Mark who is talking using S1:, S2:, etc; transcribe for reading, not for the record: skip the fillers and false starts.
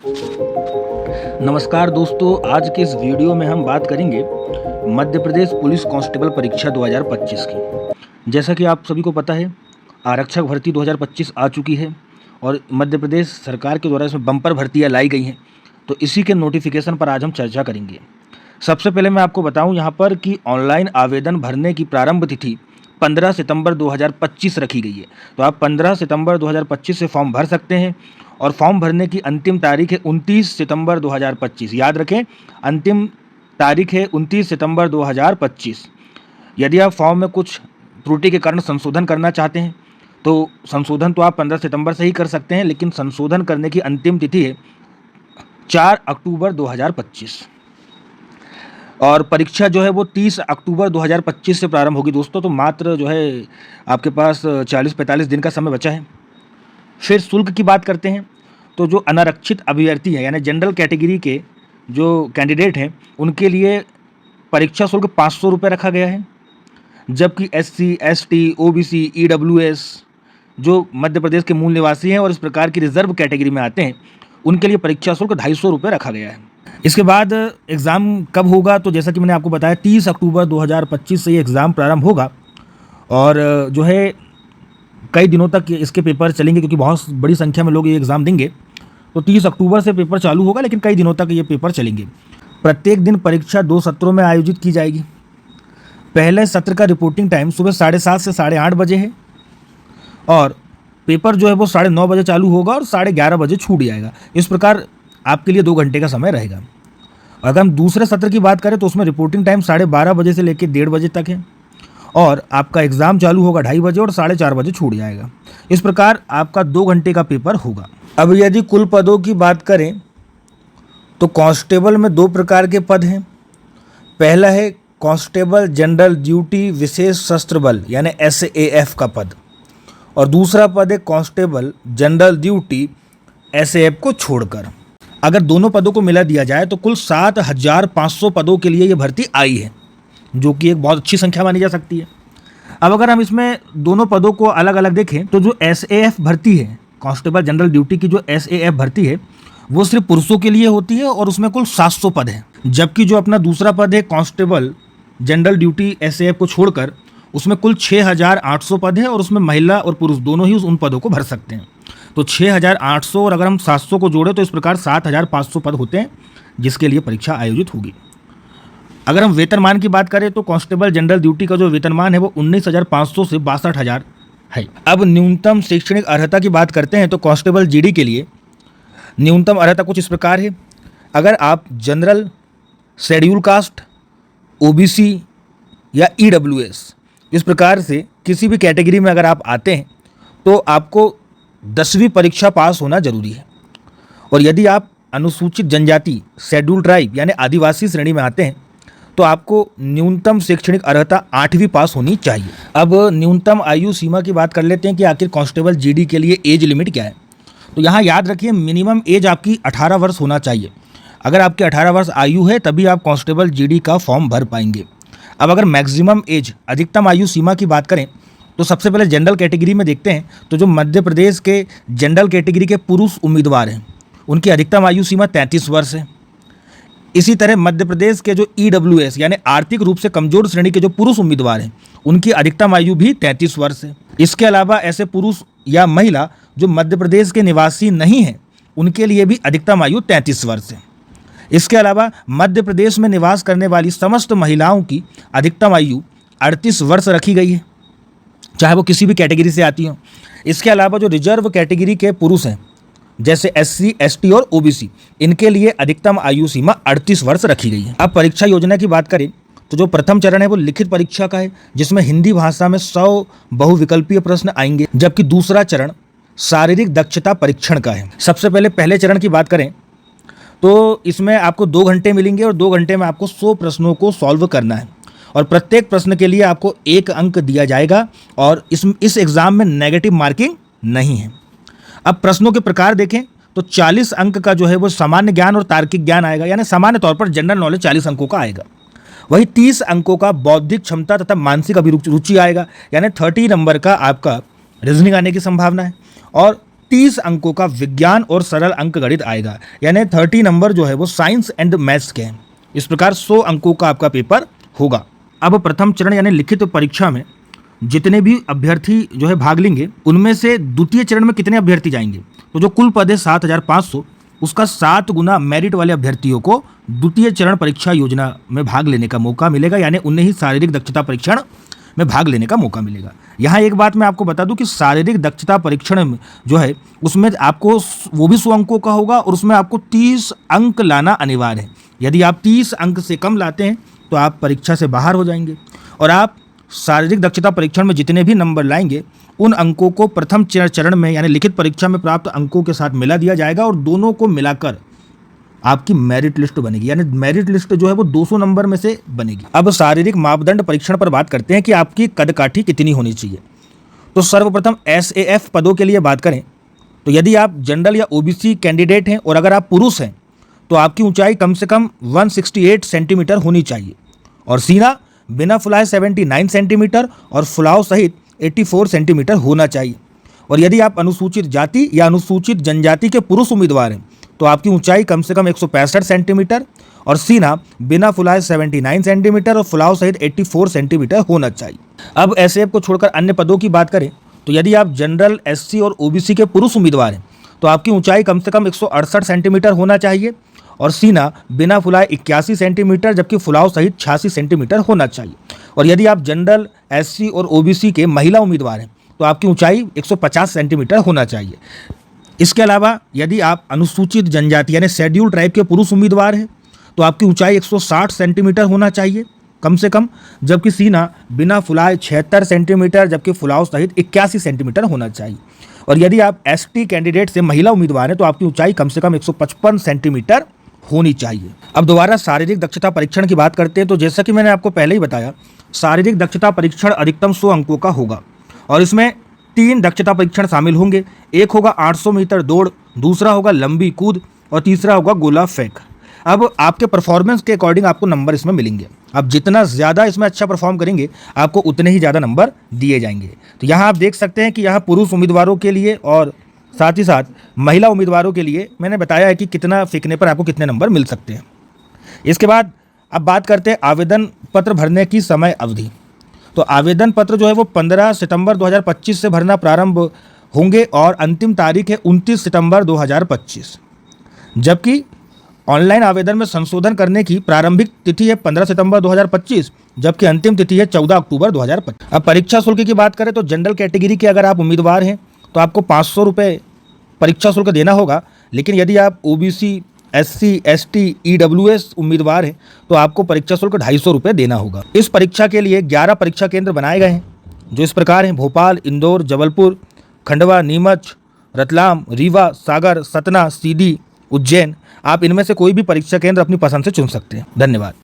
S1: नमस्कार दोस्तों, आज के इस वीडियो में हम बात करेंगे मध्य प्रदेश पुलिस कांस्टेबल परीक्षा 2025 की। जैसा कि आप सभी को पता है, आरक्षक भर्ती 2025 आ चुकी है और मध्य प्रदेश सरकार के द्वारा इसमें बम्पर भर्तियां लाई गई हैं। तो इसी के नोटिफिकेशन पर आज हम चर्चा करेंगे। सबसे पहले मैं आपको बताऊं यहाँ पर कि ऑनलाइन आवेदन भरने की प्रारंभ तिथि 15 सितंबर 2025 रखी गई है। तो आप 15 सितंबर 2025 से फॉर्म भर सकते हैं और फॉर्म भरने की अंतिम तारीख है 29 सितंबर 2025। याद रखें, अंतिम तारीख है 29 सितंबर 2025। यदि आप फॉर्म में कुछ त्रुटि के कारण संशोधन करना चाहते हैं तो संशोधन तो आप 15 सितंबर से ही कर सकते हैं, लेकिन संशोधन करने की अंतिम तिथि है 4 अक्टूबर 2025 और परीक्षा जो है वो 30 अक्टूबर 2025 से प्रारंभ होगी दोस्तों। तो मात्र जो है आपके पास 40-45 दिन का समय बचा है। फिर शुल्क की बात करते हैं तो जो अनारक्षित अभ्यर्थी हैं यानी जनरल कैटेगरी के जो कैंडिडेट हैं उनके लिए परीक्षा शुल्क 500 रुपये रखा गया है, जबकि SC, ST, OBC, EWS जो मध्य प्रदेश के मूल निवासी हैं और इस प्रकार की रिजर्व कैटेगरी में आते हैं उनके लिए परीक्षा शुल्क 250 रुपये रखा गया है। इसके बाद एग्ज़ाम कब होगा, तो जैसा कि मैंने आपको बताया 30 अक्टूबर 2025 से ये एग्ज़ाम प्रारंभ होगा और जो है कई दिनों तक इसके पेपर चलेंगे क्योंकि बहुत बड़ी संख्या में लोग ये एग्ज़ाम देंगे। तो 30 अक्टूबर से पेपर चालू होगा, लेकिन कई दिनों तक ये पेपर चलेंगे। प्रत्येक दिन परीक्षा 2 सत्रों में आयोजित की जाएगी। पहले सत्र का रिपोर्टिंग टाइम सुबह 7:30 से 8:30 बजे है और पेपर जो है वो 9:30 बजे चालू होगा और 11:30 बजे छूट जाएगा। इस प्रकार आपके लिए 2 घंटे का समय रहेगा। अगर हम दूसरे सत्र की बात करें तो उसमें रिपोर्टिंग टाइम 12:30 बजे से लेकर 1:30 बजे तक है और आपका एग्ज़ाम चालू होगा 2:30 बजे और 4:30 बजे छूट जाएगा। इस प्रकार आपका 2 घंटे का पेपर होगा। अब यदि कुल पदों की बात करें तो कांस्टेबल में 2 प्रकार के पद हैं। पहला है कांस्टेबल जनरल ड्यूटी विशेष सशस्त्र बल यानी SAF का पद और दूसरा पद है कांस्टेबल जनरल ड्यूटी SAF को छोड़कर। अगर दोनों पदों को मिला दिया जाए तो कुल 7,500 पदों के लिए ये भर्ती आई है, जो कि एक बहुत अच्छी संख्या मानी जा सकती है। अब अगर हम इसमें दोनों पदों को अलग अलग देखें तो जो SAF भर्ती है, कांस्टेबल जनरल ड्यूटी की जो SAF भर्ती है वो सिर्फ पुरुषों के लिए होती है और उसमें कुल 700 पद हैं, जबकि जो अपना दूसरा पद है कांस्टेबल जनरल ड्यूटी SAF को छोड़कर उसमें कुल 6,800 पद है और उसमें महिला और पुरुष दोनों ही उन पदों को भर सकते हैं। तो 6,800 और अगर हम 700 को जोड़ें तो इस प्रकार 7,500 पद होते हैं जिसके लिए परीक्षा आयोजित होगी। अगर हम वेतनमान की बात करें तो कांस्टेबल जनरल ड्यूटी का जो वेतनमान है वो 19,500 से 62,000 है। अब न्यूनतम शैक्षणिक अर्हता की बात करते हैं तो कांस्टेबल GD के लिए न्यूनतम अर्हता कुछ इस प्रकार है। अगर आप जनरल, शेड्यूल कास्ट, OBC या EWS इस प्रकार से किसी भी कैटेगरी में अगर आप आते हैं तो आपको 10वीं परीक्षा पास होना जरूरी है और यदि आप अनुसूचित जनजाति, शेड्यूल ट्राइब यानी आदिवासी श्रेणी में आते हैं तो आपको न्यूनतम शैक्षणिक अर्हता 8वीं पास होनी चाहिए। अब न्यूनतम आयु सीमा की बात कर लेते हैं कि आखिर कांस्टेबल GD के लिए एज लिमिट क्या है। तो यहाँ याद रखिए, मिनिमम एज आपकी 18 वर्ष होना चाहिए। अगर आपकी 18 वर्ष आयु है तभी आप कांस्टेबल GD का फॉर्म भर पाएंगे। अब अगर मैक्सिमम एज, अधिकतम आयु सीमा की बात करें तो सबसे पहले जनरल कैटेगरी में देखते हैं तो जो मध्य प्रदेश के जनरल कैटेगरी के पुरुष उम्मीदवार हैं उनकी अधिकतम आयु सीमा 33 वर्ष है। इसी तरह मध्य प्रदेश के जो EWS यानी आर्थिक रूप से कमजोर श्रेणी के जो पुरुष उम्मीदवार हैं उनकी अधिकतम आयु भी 33 वर्ष है। इसके अलावा ऐसे पुरुष या महिला जो मध्य प्रदेश के निवासी नहीं हैं उनके लिए भी अधिकतम आयु 33 वर्ष है। इसके अलावा मध्य प्रदेश में निवास करने वाली समस्त महिलाओं की अधिकतम आयु 38 वर्ष रखी गई है, चाहे वो किसी भी कैटेगरी से आती हो। इसके अलावा जो रिजर्व कैटेगरी के पुरुष हैं जैसे SC, ST और OBC इनके लिए अधिकतम आयु सीमा 38 वर्ष रखी गई है। अब परीक्षा योजना की बात करें तो जो प्रथम चरण है वो लिखित परीक्षा का है जिसमें हिंदी भाषा में 100 बहुविकल्पीय प्रश्न आएंगे, जबकि दूसरा चरण शारीरिक दक्षता परीक्षण का है। सबसे पहले चरण की बात करें तो इसमें आपको 2 घंटे मिलेंगे और 2 घंटे में आपको 100 प्रश्नों को सॉल्व करना है और प्रत्येक प्रश्न के लिए आपको 1 अंक दिया जाएगा और इस एग्ज़ाम में नेगेटिव मार्किंग नहीं है। अब प्रश्नों के प्रकार देखें तो 40 अंक का जो है वो सामान्य ज्ञान और तार्किक ज्ञान आएगा, यानी सामान्य तौर पर जनरल नॉलेज 40 अंकों का आएगा। वही 30 अंकों का बौद्धिक क्षमता तथा मानसिक अभिरुचि आएगा, यानी 30 नंबर का आपका रीजनिंग आने की संभावना है और 30 अंकों का विज्ञान और सरल अंक गणित आएगा, यानी 30 नंबर जो है वो साइंस एंड मैथ्स के हैं। इस प्रकार 100 अंकों का आपका पेपर होगा। अब प्रथम चरण यानी लिखित परीक्षा में जितने भी अभ्यर्थी जो है भाग लेंगे, उनमें से द्वितीय चरण में कितने अभ्यर्थी जाएंगे, तो जो कुल पद है 7,500, उसका 7 गुना मेरिट वाले अभ्यर्थियों को द्वितीय चरण परीक्षा योजना में भाग लेने का मौका मिलेगा, यानी उन्हें ही शारीरिक दक्षता परीक्षण में भाग लेने का मौका मिलेगा। यहाँ एक बात मैं आपको बता दूं कि शारीरिक दक्षता परीक्षण में जो है उसमें आपको वो भी 100 अंकों का होगा और उसमें आपको 30 अंक लाना अनिवार्य है। यदि आप 30 अंक से कम लाते हैं तो आप परीक्षा से बाहर हो जाएंगे और आप शारीरिक दक्षता परीक्षण में जितने भी नंबर लाएंगे उन अंकों को प्रथम चरण में यानी लिखित परीक्षा में प्राप्त अंकों के साथ मिला दिया जाएगा और दोनों को मिलाकर आपकी मेरिट लिस्ट बनेगी, यानी मेरिट लिस्ट जो है वो 200 नंबर में से बनेगी। अब शारीरिक मापदंड परीक्षण पर बात करते हैं कि आपकी कदकाठी कितनी होनी चाहिए। तो सर्वप्रथम SAF पदों के लिए बात करें तो यदि आप जनरल या OBC कैंडिडेट हैं और अगर आप पुरुष हैं तो आपकी ऊंचाई कम से कम 168 सेंटीमीटर होनी चाहिए और सीना बिना फुलाए 79 सेंटीमीटर और फुलाव सहित 84 सेंटीमीटर होना चाहिए। और यदि आप अनुसूचित जाति या अनुसूचित जनजाति के पुरुष उम्मीदवार हैं तो आपकी ऊंचाई कम से कम 165 सेंटीमीटर और सीना बिना फुलाए 79 सेंटीमीटर और फुलाव सहित 84 सेंटीमीटर होना चाहिए। अब SAF को छोड़कर अन्य पदों की बात करें तो यदि आप जनरल, SC और OBC के पुरुष उम्मीदवार हैं तो आपकी ऊंचाई कम से कम 168 सेंटीमीटर होना चाहिए और सीना बिना फुलाए 81 सेंटीमीटर जबकि फुलाव सहित 86 सेंटीमीटर होना चाहिए। और यदि आप जनरल, SC और OBC के महिला उम्मीदवार हैं तो आपकी ऊंचाई 150 सेंटीमीटर होना चाहिए। इसके अलावा यदि आप अनुसूचित जनजाति यानी शेड्यूल ट्राइब के पुरुष उम्मीदवार हैं तो आपकी ऊंचाई 160 सेंटीमीटर होना चाहिए कम से कम, जबकि सीना बिना फुलाए 76 सेंटीमीटर जबकि फुलाव सहित 81 सेंटीमीटर होना चाहिए। और यदि आप ST कैंडिडेट से महिला उम्मीदवार हैं तो आपकी ऊंचाई कम से कम 155 सेंटीमीटर होनी चाहिए। अब दोबारा शारीरिक दक्षता परीक्षण की बात करते हैं तो जैसा कि मैंने आपको पहले ही बताया, शारीरिक दक्षता परीक्षण अधिकतम 100 अंकों का होगा और इसमें 3 दक्षता परीक्षण शामिल होंगे। एक होगा 800 मीटर दौड़, दूसरा होगा लंबी कूद और तीसरा होगा गोला फेंक। अब आपके परफॉर्मेंस के अकॉर्डिंग आपको नंबर इसमें मिलेंगे। अब जितना ज़्यादा इसमें अच्छा परफॉर्म करेंगे आपको उतने ही ज़्यादा नंबर दिए जाएंगे। तो यहाँ आप देख सकते हैं कि यहाँ पुरुष उम्मीदवारों के लिए और साथ ही साथ महिला उम्मीदवारों के लिए मैंने बताया है कि कितना फेंकने पर आपको कितने नंबर मिल सकते हैं। इसके बाद अब बात करते हैं आवेदन पत्र भरने की समय अवधि। तो आवेदन पत्र जो है वो 15 सितंबर 2025 से भरना प्रारंभ होंगे और अंतिम तारीख है 29 सितंबर 2025, जबकि ऑनलाइन आवेदन में संशोधन करने की प्रारंभिक तिथि है 15 सितंबर 2025 जबकि अंतिम तिथि है 14 अक्टूबर 2025। अब परीक्षा शुल्क की बात करें तो जनरल कैटेगरी के अगर आप उम्मीदवार हैं तो आपको 500 रुपये परीक्षा शुल्क देना होगा, लेकिन यदि आप OBC, SC, ST, EWS उम्मीदवार हैं तो आपको परीक्षा शुल्क 250 रुपये देना होगा। इस परीक्षा के लिए 11 परीक्षा केंद्र बनाए गए हैं जो इस प्रकार हैं: भोपाल, इंदौर, जबलपुर, खंडवा, नीमच, रतलाम, रीवा, सागर, सतना, सीधी, उज्जैन। आप इनमें से कोई भी परीक्षा केंद्र अपनी पसंद से चुन सकते हैं। धन्यवाद।